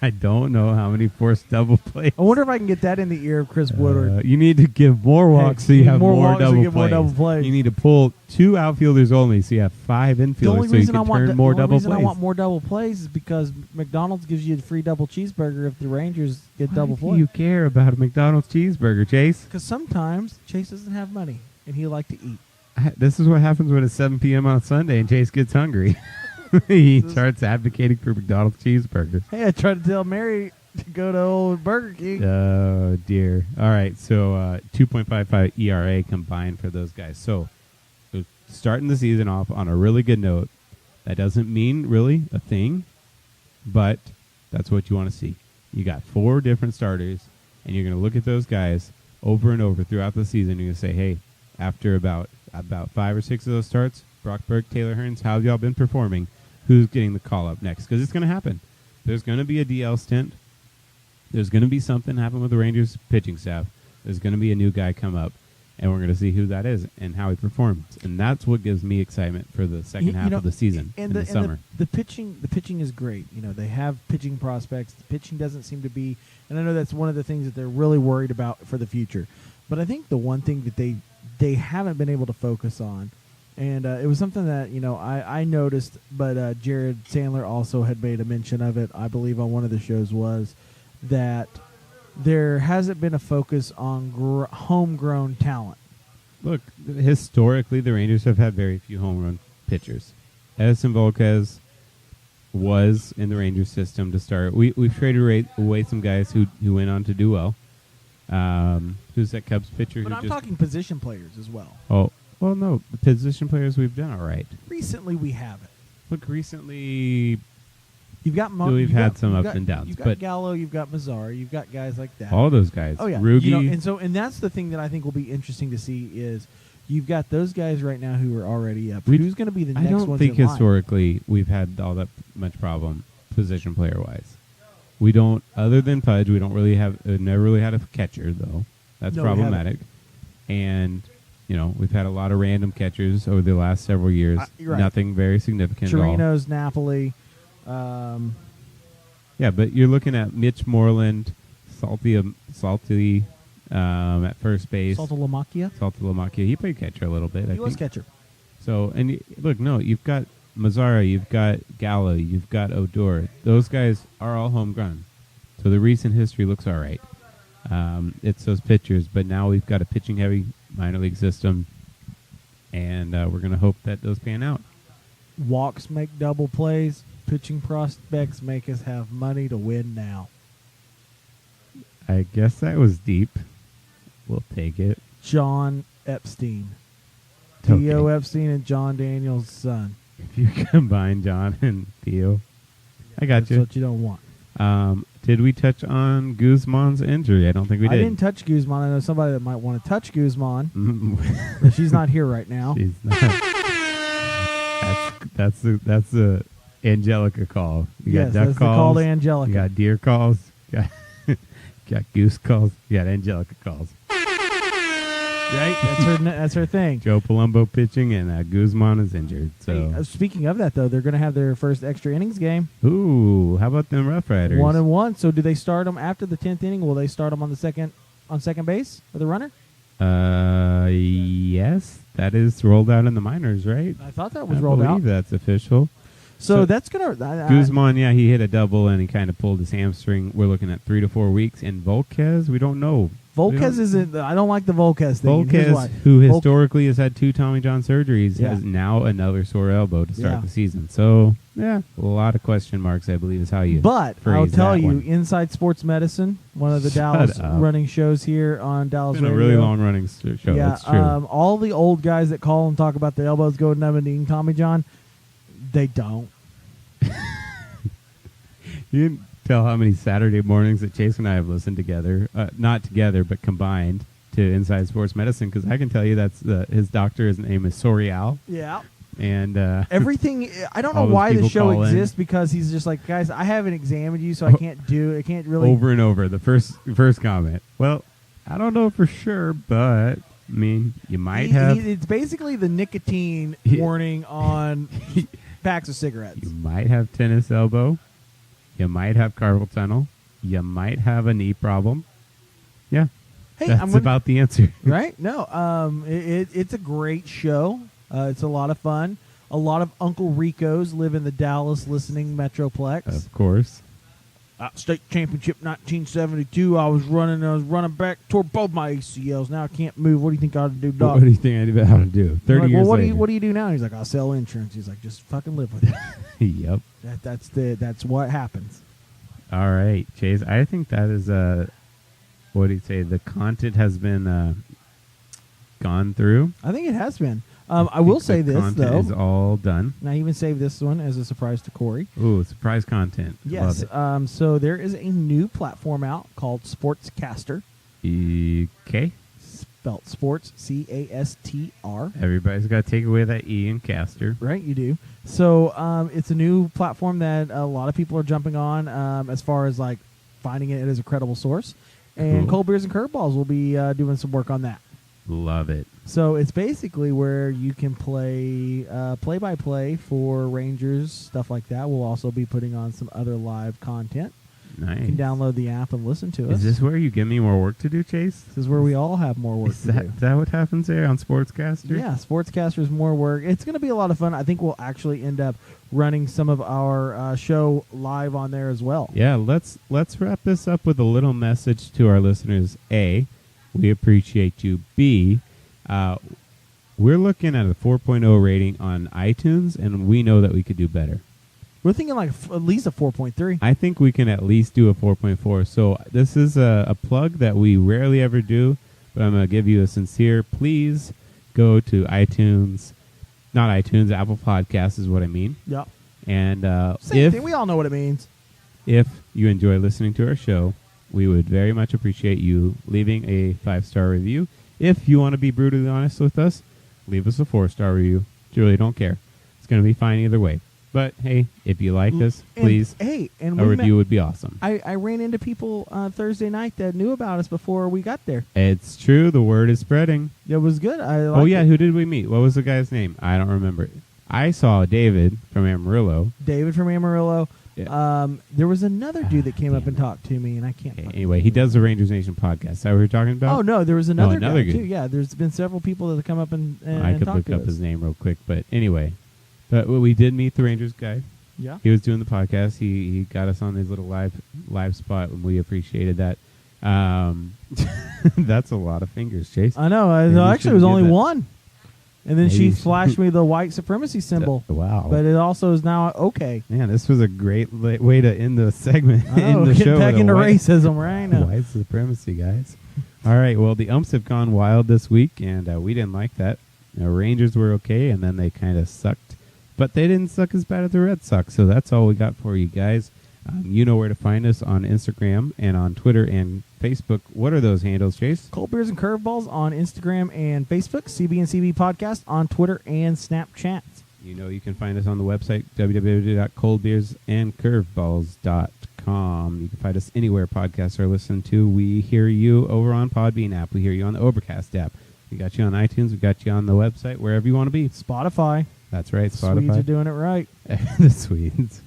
I don't know how many forced double plays. I wonder if I can get that in the ear of Chris Woodward. You need to give more walks so you have more double plays. You need to pull 2 outfielders only so you have 5 infielders so you can turn more double plays. The only reason I want more double plays is because McDonald's gives you a free double cheeseburger if the Rangers get double plays. Why do you care about a McDonald's cheeseburger, Chase? Because sometimes Chase doesn't have money and he like to eat. This is what happens when it's 7 p.m. on Sunday and Chase gets hungry. He starts advocating for McDonald's cheeseburgers. Hey, I tried to tell Mary to go to old Burger King. Oh, dear. All right, so 2.55 ERA combined for those guys. So starting the season off on a really good note. That doesn't mean really a thing, but that's what you want to see. You got 4 different starters, and you're going to look at those guys over and over throughout the season. You're going to say, hey, after about 5 or 6 of those starts, Brock Burke, Taylor Hearns, how have y'all been performing? Who's getting the call up next? Because it's going to happen. There's going to be a DL stint. There's going to be something happen with the Rangers pitching staff. There's going to be a new guy come up, and we're going to see who that is and how he performs. And that's what gives me excitement for the second half of the season in the summer. The pitching is great. They have pitching prospects. The pitching doesn't seem to be, and I know that's one of the things that they're really worried about for the future. But I think the one thing that they haven't been able to focus on, and it was something that I noticed, but Jared Sandler also had made a mention of it, I believe, on one of the shows, was that there hasn't been a focus on homegrown talent. Look, historically, the Rangers have had very few homegrown pitchers. Edison Volquez was in the Rangers system to start. We've traded away some guys who went on to do well. Who's that Cubs pitcher? But I'm talking position players as well. Oh, well, no. The position players we've done all right. Recently, we haven't. Look, recently, you've got we've had some ups and downs. You've got Gallo, you've got Mazzara, you've got guys like that. All those guys. Oh, yeah. Rugi. And that's the thing that I think will be interesting to see is you've got those guys right now who are already up. Who's going to be the next ones in line? I don't think historically we've had all that much problem position player-wise. We don't, other than Pudge, we don't really have, never really had a catcher, though. That's problematic. And, we've had a lot of random catchers over the last several years. Right. Nothing very significant at all. Chirinos, Napoli. Yeah, but you're looking at Mitch Moreland, Salty at first base. Saltalamacchia. He played catcher a little bit, I think. He was catcher. So, and look, no, you've got Mazzara, you've got Gallo, you've got Odor. Those guys are all homegrown. So the recent history looks all right. It's those pitchers, but now we've got a pitching-heavy minor league system, and we're going to hope that those pan out. Walks make double plays. Pitching prospects make us have money to win now. I guess that was deep. We'll take it. John Epstein. Okay. Theo Epstein and John Daniels' son. If you combine John and Theo, I got That's you. what you don't want. Did we touch on Guzman's injury? I don't think we did. I didn't touch Guzman. I know somebody that might want to touch Guzman. But she's not here right now. She's not. That's the Angelica call. You got duck that's calls. the call to Angelica. You got deer calls. You got goose calls. You got Angelica calls. Right? That's her thing. Joe Palumbo pitching, and Guzman is injured. So, hey, speaking of that, though, they're going to have their first extra innings game. Ooh, how about them Rough Riders? 1-1. So, do they start them after the 10th inning? Will they start them on second base with a runner? Yes, that is rolled out in the minors, right? I thought that was rolled out. I believe that's official. So that's going to... Guzman, yeah, he hit a double, and he kind of pulled his hamstring. We're looking at 3 to 4 weeks. And Volquez, we don't know. Volquez isn't... I don't like the Volquez thing. Volquez, who historically has had 2 Tommy John surgeries, has now another sore elbow to start the season. So, yeah, a lot of question marks, I believe, is how you But I'll tell you, one. Inside Sports Medicine, one of the Dallas running shows here on Dallas it's been Radio. a really long running show. Yeah, that's true. all the old guys that call and talk about the elbows going numb and eating Tommy John, they don't. You didn't tell how many Saturday mornings that Chase and I have listened together, not together, but combined, to Inside Sports Medicine, because I can tell you that's his doctor. His name is Sorial. Yeah. And everything. I don't know why the show exists, because he's just like, guys, I haven't examined you, so I can't really. Over and over, the first comment. Well, I don't know for sure, but I mean, you might have. It's basically the nicotine warning on packs of cigarettes. You might have tennis elbow. You might have carpal tunnel. You might have a knee problem. Yeah. Hey, that's about the answer. Right? No, it's a great show. It's a lot of fun. A lot of Uncle Ricos live in the Dallas listening metroplex. Of course. State championship 1972. I was running back toward both my ACLs. Now I can't move. What do you think I ought to do, Doc? What do you think I ought to do? 30 like, years well, later. what do you do now? He's like, I sell insurance. He's like, just fucking live with it. Yep. That's what happens. All right, Chase. I think that is what do you say? The content has been gone through. I think it has been. I will say this, content though. Is all done. And I even saved this one as a surprise to Corey. Ooh, surprise content. Yes. Love it. So there is a new platform out called Sportscaster. Okay. Spelt sports, C-A-S-T-R. Everybody's got to take away that E in caster. Right, you do. So it's a new platform that a lot of people are jumping on as far as like finding it as a credible source. And Cool. Cold Beers and Curveballs will be doing some work on that. Love it. So it's basically where you can play play-by-play for Rangers, stuff like that. We'll also be putting on some other live content. Nice. You can download the app and listen to us. Is this where you give me more work to do, Chase? This is where we all have more work Is to do. that what happens there on Sportscaster? Yeah, Sportscaster is more work. It's going to be a lot of fun. I think we'll actually end up running some of our show live on there as well. Yeah, let's wrap this up with a little message to our listeners. A, we appreciate you. B, we're looking at a 4.0 rating on iTunes, and we know that we could do better. We're thinking like at least a 4.3. I think we can at least do a 4.4. So this is a plug that we rarely ever do, but I'm going to give you a sincere, please go to iTunes, not iTunes, Apple Podcasts is what I mean. Yep. And Same thing. We all know what it means. If you enjoy listening to our show, we would very much appreciate you leaving a 5-star review. If you want to be brutally honest with us, leave us a 4-star review. Really don't care. It's going to be fine either way. But, hey, if you like us, please, a review would be awesome. I ran into people Thursday night that knew about us before we got there. It's true. The word is spreading. It was good. I liked it. Who did we meet? What was the guy's name? I don't remember. I saw David from Amarillo. David from Amarillo. Yeah. There was another dude that came up and talked to me, and I can't. Okay, anyway, he does the Rangers Nation podcast. Is that what we were talking about? Oh no, there was another guy guy. too. Yeah, there's been several people that have come up and I could talked look to up us. his name real quick, but anyway, we did meet the Rangers guy. Yeah, he was doing the podcast. He got us on his little live spot, and we appreciated that. That's a lot of fingers, Chase. I know. Actually, it was only one. And then she flashed me the white supremacy symbol. Wow. But it also is now okay. Man, this was a great way to end the segment. End the show back into racism right now. White supremacy, guys. All right, well, the Umps have gone wild this week, and we didn't like that. Rangers were okay, and then they kind of sucked. But they didn't suck as bad as the Red Sox, so that's all we got for you guys. You know where to find us on Instagram and on Twitter and Facebook. What are those handles, Chase? Cold Beers and Curveballs on Instagram and Facebook. CB&CB Podcast on Twitter and Snapchat. You know you can find us on the website, www.coldbeersandcurveballs.com. You can find us anywhere podcasts are listened to. We hear you over on Podbean app. We hear you on the Overcast app. We got you on iTunes. We got you on the website, wherever you want to be. Spotify. That's right, Spotify. Swedes are doing it right. The Swedes.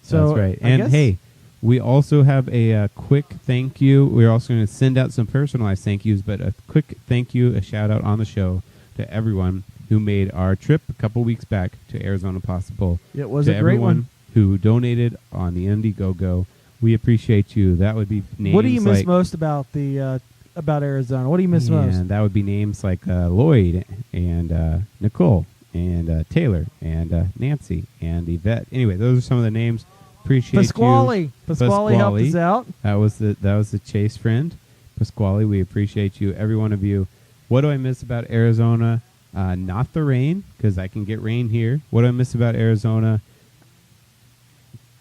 So, that's right. And hey, we also have a quick thank you. We're also going to send out some personalized thank yous, but a quick thank you, a shout out on the show to everyone who made our trip a couple weeks back to Arizona possible. It was to a great everyone one. Who donated on the Indiegogo. We appreciate you. That would be names. What do you miss most about the about Arizona? What do you miss most? And that would be names like Lloyd and Nicole and Taylor and Nancy and Yvette. Anyway, those are some of the names. Appreciate Pasquale. you. Pasquale helped us out. That was the Chase friend. Pasquale, we appreciate you, every one of you. What do I miss about Arizona? Not the rain, because I can get rain here. What do I miss about Arizona?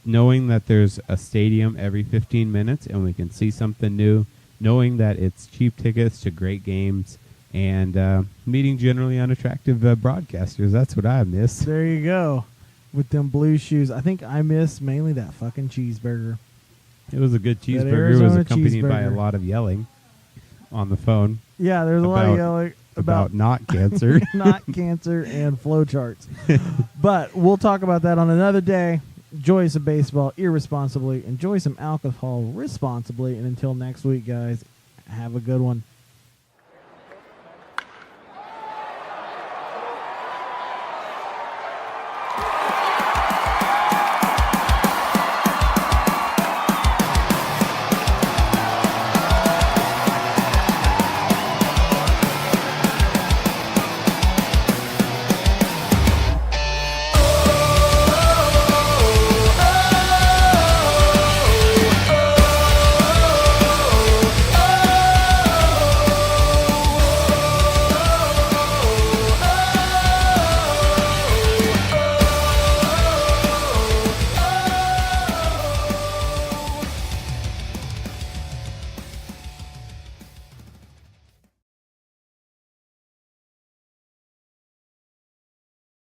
Knowing that there's a stadium every 15 minutes and we can see something new. Knowing that it's cheap tickets to great games. And meeting generally unattractive broadcasters. That's what I miss. There you go. With them blue shoes. I think I miss mainly that fucking cheeseburger. It was a good cheeseburger. It was accompanied by a lot of yelling on the phone. Yeah, there's a lot of yelling about not cancer. Not cancer and flow charts. But we'll talk about that on another day. enjoy some baseball irresponsibly, enjoy some alcohol responsibly, and until next week, guys, have a good one.